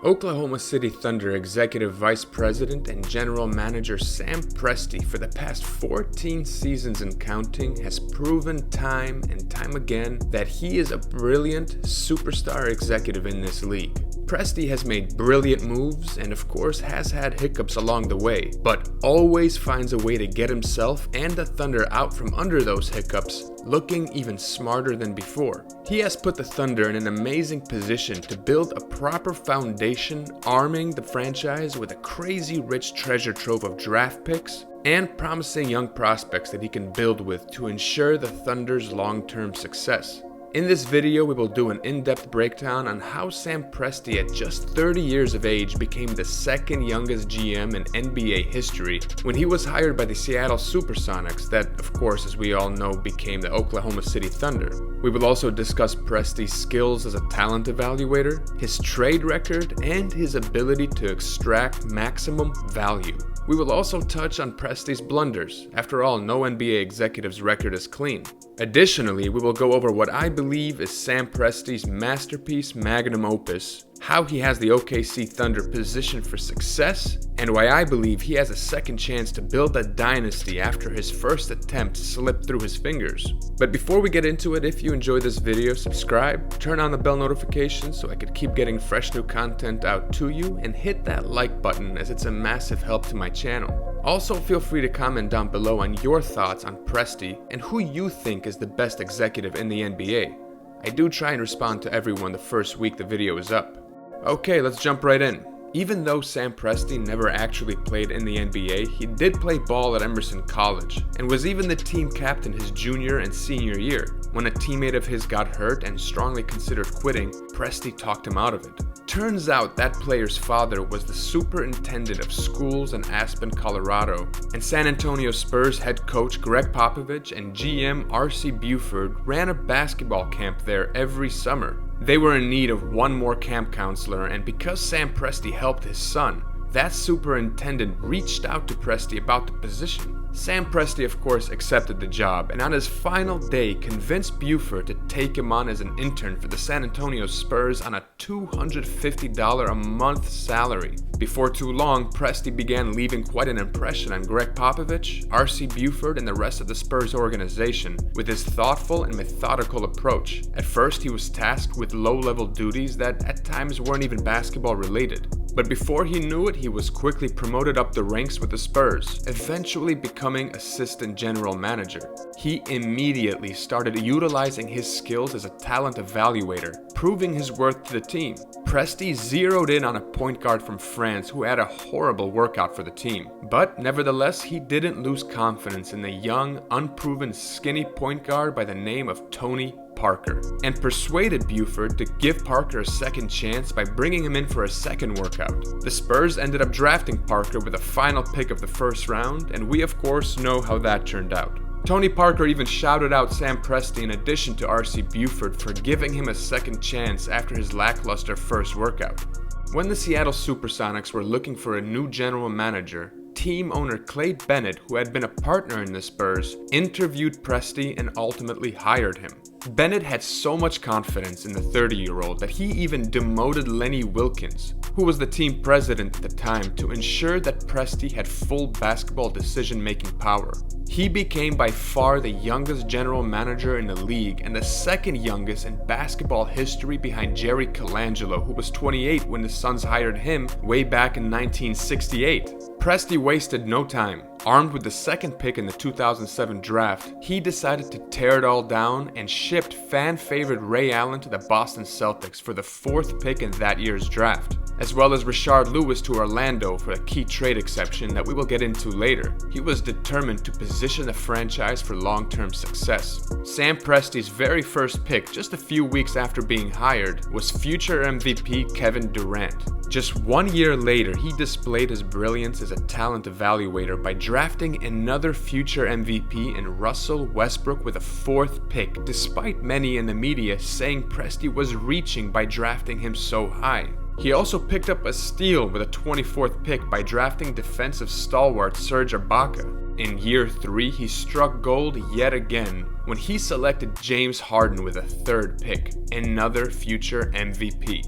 Oklahoma City Thunder Executive Vice President and General Manager Sam Presti, for the past 14 seasons and counting, has proven time and time again that he is a brilliant superstar executive in this league. Presti has made brilliant moves and of course has had hiccups along the way, but always finds a way to get himself and the Thunder out from under those hiccups, looking even smarter than before. He has put the Thunder in an amazing position to build a proper foundation, arming the franchise with a crazy rich treasure trove of draft picks and promising young prospects that he can build with to ensure the Thunder's long-term success. In this video, we will do an in-depth breakdown on how Sam Presti at just 30 years of age became the second youngest GM in NBA history when he was hired by the Seattle Supersonics that, of course, as we all know, became the Oklahoma City Thunder. We will also discuss Presti's skills as a talent evaluator, his trade record, and his ability to extract maximum value. We will also touch on Presti's blunders. After all, no NBA executive's record is clean. Additionally, we will go over what I believe is Sam Presti's masterpiece Magnum opus, how he has the OKC Thunder positioned for success, and why I believe he has a second chance to build a dynasty after his first attempt slipped through his fingers. But before we get into it, if you enjoyed this video, subscribe, turn on the bell notifications so I could keep getting fresh new content out to you, and hit that like button as it's a massive help to my channel. Also, feel free to comment down below on your thoughts on Presti and who you think is the best executive in the NBA. I do try and respond to everyone the first week the video is up. Okay, let's jump right in. Even though Sam Presti never actually played in the NBA, he did play ball at Emerson College and was even the team captain his junior and senior year. When a teammate of his got hurt and strongly considered quitting, Presti talked him out of it. Turns out that player's father was the superintendent of schools in Aspen, Colorado, and San Antonio Spurs head coach Greg Popovich and GM R.C. Buford ran a basketball camp there every summer. They were in need of one more camp counselor, and because Sam Presti helped his son, that superintendent reached out to Presti about the position. Sam Presti, of course, accepted the job, and on his final day convinced Buford to take him on as an intern for the San Antonio Spurs on a $250 a month salary. Before too long, Presti began leaving quite an impression on Greg Popovich, R.C. Buford, and the rest of the Spurs organization with his thoughtful and methodical approach. At first, he was tasked with low-level duties that at times weren't even basketball related. But before he knew it, he was quickly promoted up the ranks with the Spurs, eventually becoming assistant general manager. He immediately started utilizing his skills as a talent evaluator, proving his worth to the team. Presti zeroed in on a point guard from France who had a horrible workout for the team. But nevertheless, he didn't lose confidence in the young, unproven, skinny point guard by the name of Tony Parker, and persuaded Buford to give Parker a second chance by bringing him in for a second workout. The Spurs ended up drafting Parker with a final pick of the first round, and we of course know how that turned out. Tony Parker even shouted out Sam Presti in addition to R.C. Buford for giving him a second chance after his lackluster first workout. When the Seattle Supersonics were looking for a new general manager, team owner Clay Bennett, who had been a partner in the Spurs, interviewed Presti and ultimately hired him. Bennett had so much confidence in the 30-year-old that he even demoted Lenny Wilkins, who was the team president at the time, to ensure that Presti had full basketball decision-making power. He became by far the youngest general manager in the league and the second youngest in basketball history behind Jerry Colangelo, who was 28 when the Suns hired him way back in 1968. Presti wasted no time. Armed with the second pick in the 2007 draft, he decided to tear it all down and shipped fan-favorite Ray Allen to the Boston Celtics for the fourth pick in that year's draft, as well as Rashard Lewis to Orlando for a key trade exception that we will get into later. He was determined to position the franchise for long-term success. Sam Presti's very first pick, just a few weeks after being hired, was future MVP Kevin Durant. Just 1 year later, he displayed his brilliance as a talent evaluator by drafting another future MVP in Russell Westbrook with a fourth pick, despite many in the media saying Presti was reaching by drafting him so high. He also picked up a steal with a 24th pick by drafting defensive stalwart Serge Ibaka. In year 3, he struck gold yet again when he selected James Harden with a third pick, another future MVP.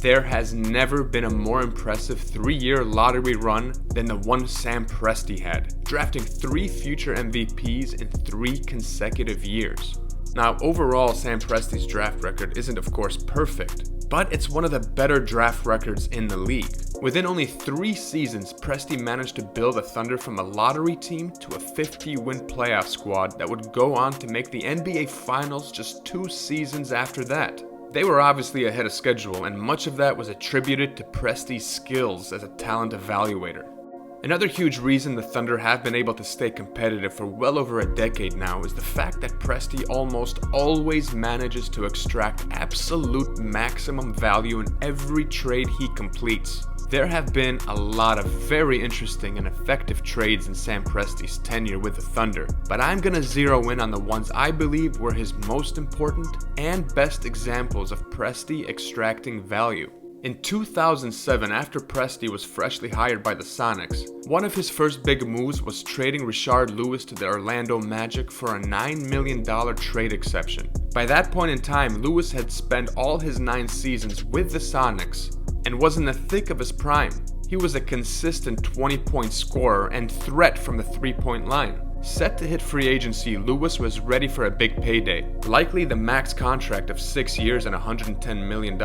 There has never been a more impressive 3-year lottery run than the one Sam Presti had, drafting 3 future MVPs in 3 consecutive years. Now, overall, Sam Presti's draft record isn't of course perfect, but it's one of the better draft records in the league. Within only 3 seasons, Presti managed to build the Thunder from a lottery team to a 50-win playoff squad that would go on to make the NBA Finals just 2 seasons after that. They were obviously ahead of schedule, and much of that was attributed to Presti's skills as a talent evaluator. Another huge reason the Thunder have been able to stay competitive for well over a decade now is the fact that Presti almost always manages to extract absolute maximum value in every trade he completes. There have been a lot of very interesting and effective trades in Sam Presti's tenure with the Thunder, but I'm gonna zero in on the ones I believe were his most important and best examples of Presti extracting value. In 2007, after Presti was freshly hired by the Sonics, one of his first big moves was trading Rashard Lewis to the Orlando Magic for a $9 million trade exception. By that point in time, Lewis had spent all his 9 seasons with the Sonics and was in the thick of his prime. He was a consistent 20-point scorer and threat from the 3-point line. Set to hit free agency, Lewis was ready for a big payday, likely the max contract of 6 years and $110 million,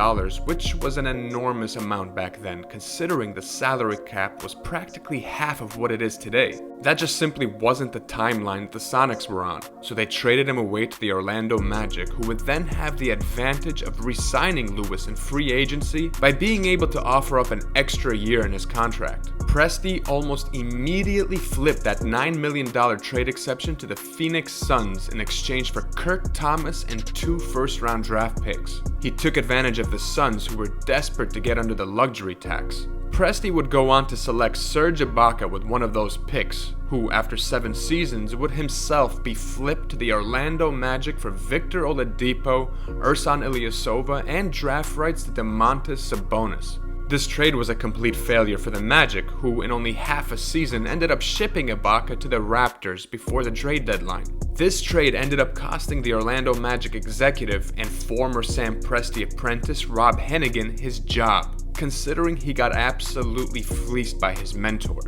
which was an enormous amount back then, considering the salary cap was practically half of what it is today. That just simply wasn't the timeline that the Sonics were on, so they traded him away to the Orlando Magic, who would then have the advantage of re-signing Lewis in free agency by being able to offer up an extra year in his contract. Presti almost immediately flipped that $9 million trade exception to the Phoenix Suns in exchange for Kurt Thomas and 2 first-round draft picks. He took advantage of the Suns, who were desperate to get under the luxury tax. Presti would go on to select Serge Ibaka with one of those picks, who after 7 seasons would himself be flipped to the Orlando Magic for Victor Oladipo, Ersan Ilyasova, and draft rights to Domantas Sabonis. This trade was a complete failure for the Magic, who in only half a season ended up shipping Ibaka to the Raptors before the trade deadline. This trade ended up costing the Orlando Magic executive and former Sam Presti apprentice Rob Hennigan his job, considering he got absolutely fleeced by his mentor.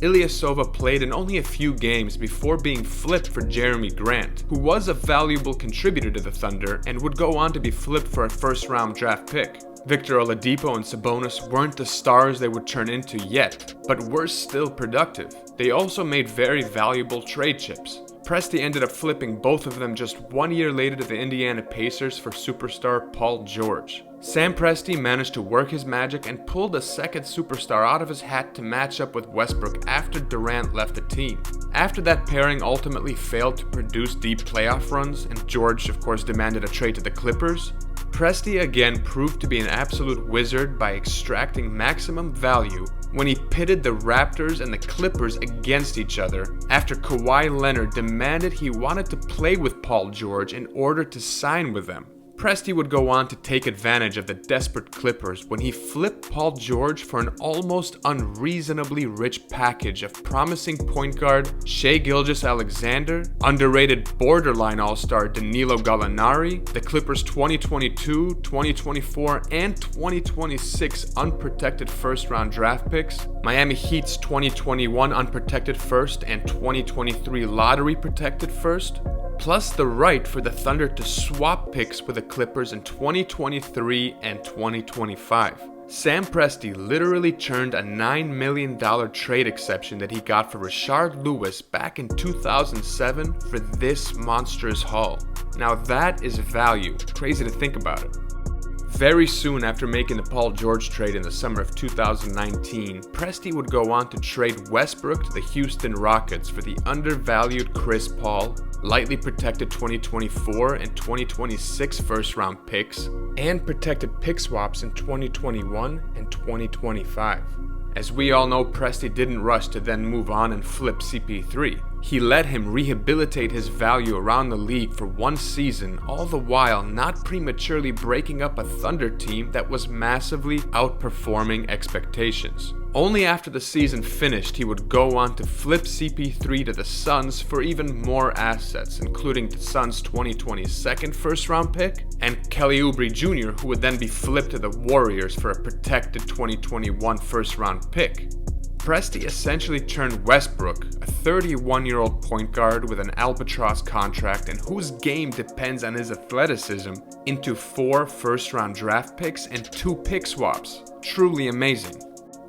Ilyasova played in only a few games before being flipped for Jeremy Grant, who was a valuable contributor to the Thunder and would go on to be flipped for a first-round draft pick. Victor Oladipo and Sabonis weren't the stars they would turn into yet, but were still productive. They also made very valuable trade chips. Presti ended up flipping both of them just 1 year later to the Indiana Pacers for superstar Paul George. Sam Presti managed to work his magic and pulled a second superstar out of his hat to match up with Westbrook after Durant left the team. After that pairing ultimately failed to produce deep playoff runs, and George of course demanded a trade to the Clippers, Presti again proved to be an absolute wizard by extracting maximum value when he pitted the Raptors and the Clippers against each other after Kawhi Leonard demanded he wanted to play with Paul George in order to sign with them. Presti would go on to take advantage of the desperate Clippers when he flipped Paul George for an almost unreasonably rich package of promising point guard Shai Gilgeous-Alexander, underrated borderline all-star Danilo Gallinari, the Clippers' 2022, 2024, and 2026 unprotected first-round draft picks, Miami Heat's 2021 unprotected first and 2023 lottery-protected first, plus the right for the Thunder to swap picks with the Clippers in 2023 and 2025. Sam Presti literally churned a $9 million trade exception that he got for Rashard Lewis back in 2007 for this monstrous haul. Now that is value. Crazy to think about it. Very soon after making the Paul George trade in the summer of 2019, Presti would go on to trade Westbrook to the Houston Rockets for the undervalued Chris Paul, lightly protected 2024 and 2026 first-round picks, and protected pick swaps in 2021 and 2025. As we all know, Presti didn't rush to then move on and flip CP3. He let him rehabilitate his value around the league for 1 season, all the while not prematurely breaking up a Thunder team that was massively outperforming expectations. Only after the season finished he would go on to flip CP3 to the Suns for even more assets, including the Suns' 2020 second first-round pick, and Kelly Oubre Jr., who would then be flipped to the Warriors for a protected 2021 first-round pick. Presti essentially turned Westbrook, a 31-year-old point guard with an albatross contract and whose game depends on his athleticism, into 4 first-round draft picks and 2 pick swaps. Truly amazing.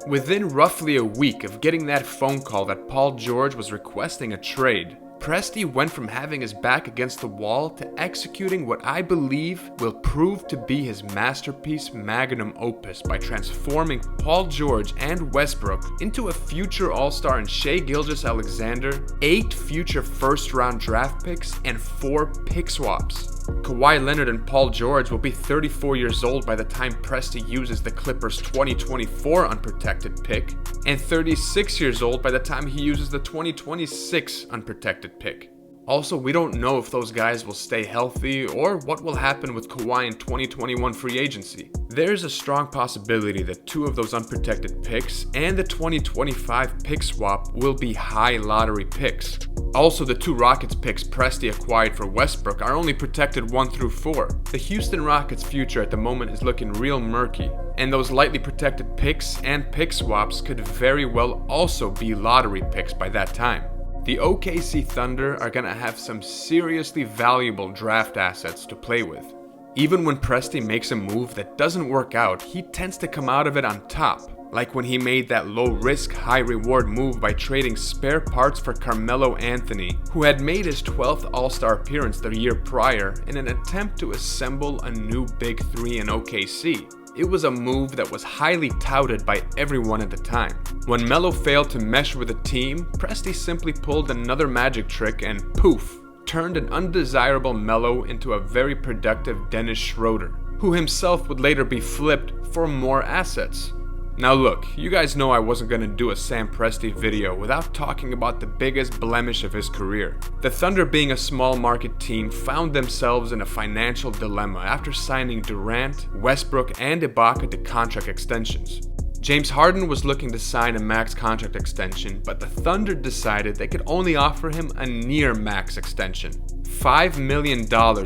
Within roughly a week of getting that phone call that Paul George was requesting a trade, Presti went from having his back against the wall to executing what I believe will prove to be his masterpiece magnum opus by transforming Paul George and Westbrook into a future All-Star in Shai Gilgeous-Alexander, 8 future first-round draft picks, and 4 pick swaps. Kawhi Leonard and Paul George will be 34 years old by the time Presti uses the Clippers' 2024 unprotected pick, and 36 years old by the time he uses the 2026 unprotected pick. Also, we don't know if those guys will stay healthy or what will happen with Kawhi in 2021 free agency. There's a strong possibility that 2 of those unprotected picks and the 2025 pick swap will be high lottery picks. Also, the 2 Rockets picks Presti acquired for Westbrook are only protected 1 through 4. The Houston Rockets' future at the moment is looking real murky, and those lightly protected picks and pick swaps could very well also be lottery picks by that time. The OKC Thunder are gonna have some seriously valuable draft assets to play with. Even when Presti makes a move that doesn't work out, he tends to come out of it on top. Like when he made that low-risk, high-reward move by trading spare parts for Carmelo Anthony, who had made his 12th All-Star appearance the year prior in an attempt to assemble a new Big Three in OKC. It was a move that was highly touted by everyone at the time. When Melo failed to mesh with the team, Presti simply pulled another magic trick and poof, turned an undesirable Melo into a very productive Dennis Schroeder, who himself would later be flipped for more assets. Now look, you guys know I wasn't gonna do a Sam Presti video without talking about the biggest blemish of his career. The Thunder, being a small market team, found themselves in a financial dilemma after signing Durant, Westbrook, and Ibaka to contract extensions. James Harden was looking to sign a max contract extension, but the Thunder decided they could only offer him a near max extension. $5 million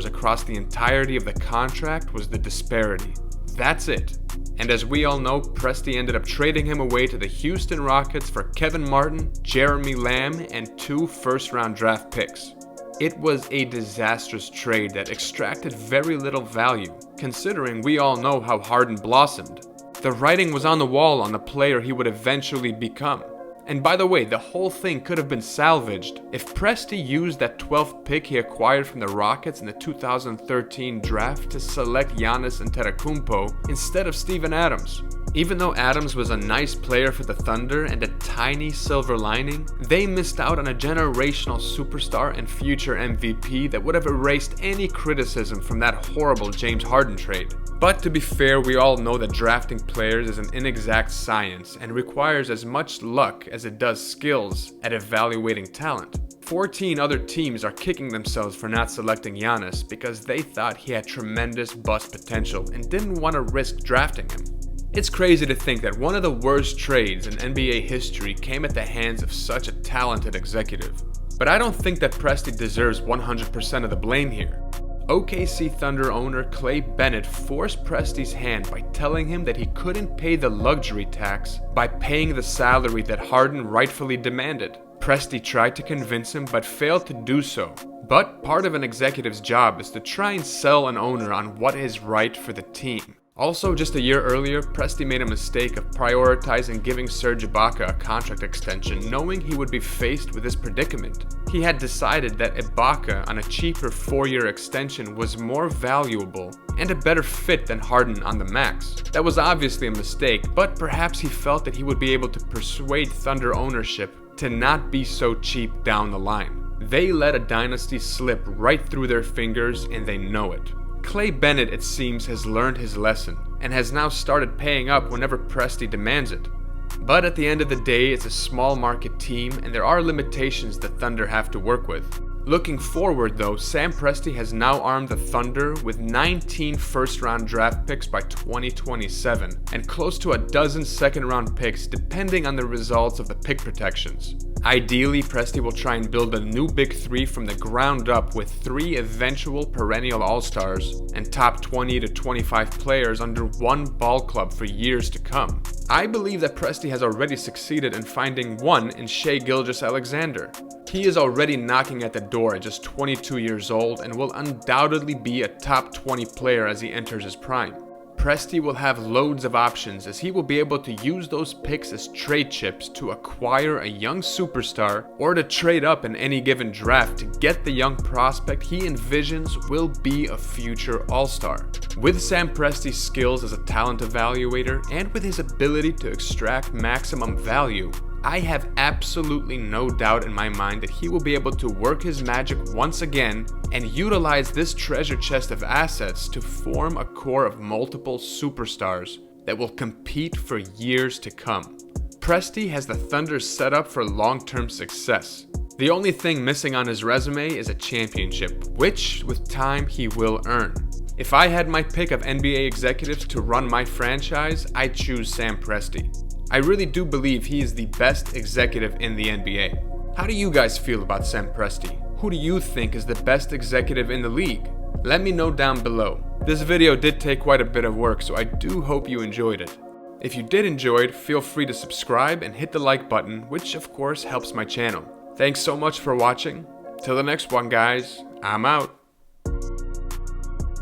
across the entirety of the contract was the disparity. That's it. And as we all know, Presti ended up trading him away to the Houston Rockets for Kevin Martin, Jeremy Lamb, and 2 first-round draft picks. It was a disastrous trade that extracted very little value, considering we all know how Harden blossomed. The writing was on the wall on the player he would eventually become. And by the way, the whole thing could have been salvaged if Presti used that 12th pick he acquired from the Rockets in the 2013 draft to select Giannis Antetokounmpo instead of Steven Adams. Even though Adams was a nice player for the Thunder and a tiny silver lining, they missed out on a generational superstar and future MVP that would have erased any criticism from that horrible James Harden trade. But to be fair, we all know that drafting players is an inexact science and requires as much luck as it does skills at evaluating talent. 14 other teams are kicking themselves for not selecting Giannis because they thought he had tremendous bust potential and didn't want to risk drafting him. It's crazy to think that one of the worst trades in NBA history came at the hands of such a talented executive. But I don't think that Presti deserves 100% of the blame here. OKC Thunder owner Clay Bennett forced Presti's hand by telling him that he couldn't pay the luxury tax by paying the salary that Harden rightfully demanded. Presti tried to convince him but failed to do so. But part of an executive's job is to try and sell an owner on what is right for the team. Also, just a year earlier, Presti made a mistake of prioritizing giving Serge Ibaka a contract extension, knowing he would be faced with this predicament. He had decided that Ibaka on a cheaper 4-year extension was more valuable and a better fit than Harden on the max. That was obviously a mistake, but perhaps he felt that he would be able to persuade Thunder ownership to not be so cheap down the line. They let a dynasty slip right through their fingers and they know it. Clay Bennett, it seems, has learned his lesson and has now started paying up whenever Presti demands it. But at the end of the day, it's a small market team and there are limitations the Thunder have to work with. Looking forward though, Sam Presti has now armed the Thunder with 19 first-round draft picks by 2027 and close to a dozen second-round picks depending on the results of the pick protections. Ideally, Presti will try and build a new big three from the ground up with 3 eventual perennial all-stars and top 20 to 25 players under one ball club for years to come. I believe that Presti has already succeeded in finding one in Shai Gilgeous-Alexander. He is already knocking at the door at just 22 years old and will undoubtedly be a top 20 player as he enters his prime. Presti will have loads of options as he will be able to use those picks as trade chips to acquire a young superstar or to trade up in any given draft to get the young prospect he envisions will be a future all-star. With Sam Presti's skills as a talent evaluator and with his ability to extract maximum value, I have absolutely no doubt in my mind that he will be able to work his magic once again and utilize this treasure chest of assets to form a core of multiple superstars that will compete for years to come. Presti has the Thunder set up for long-term success. The only thing missing on his resume is a championship, which, with time, he will earn. If I had my pick of NBA executives to run my franchise, I'd choose Sam Presti. I really do believe he is the best executive in the NBA. How do you guys feel about Sam Presti? Who do you think is the best executive in the league? Let me know down below. This video did take quite a bit of work, so I do hope you enjoyed it. If you did enjoy it, feel free to subscribe and hit the like button, which of course helps my channel. Thanks so much for watching. Till the next one, guys, I'm out.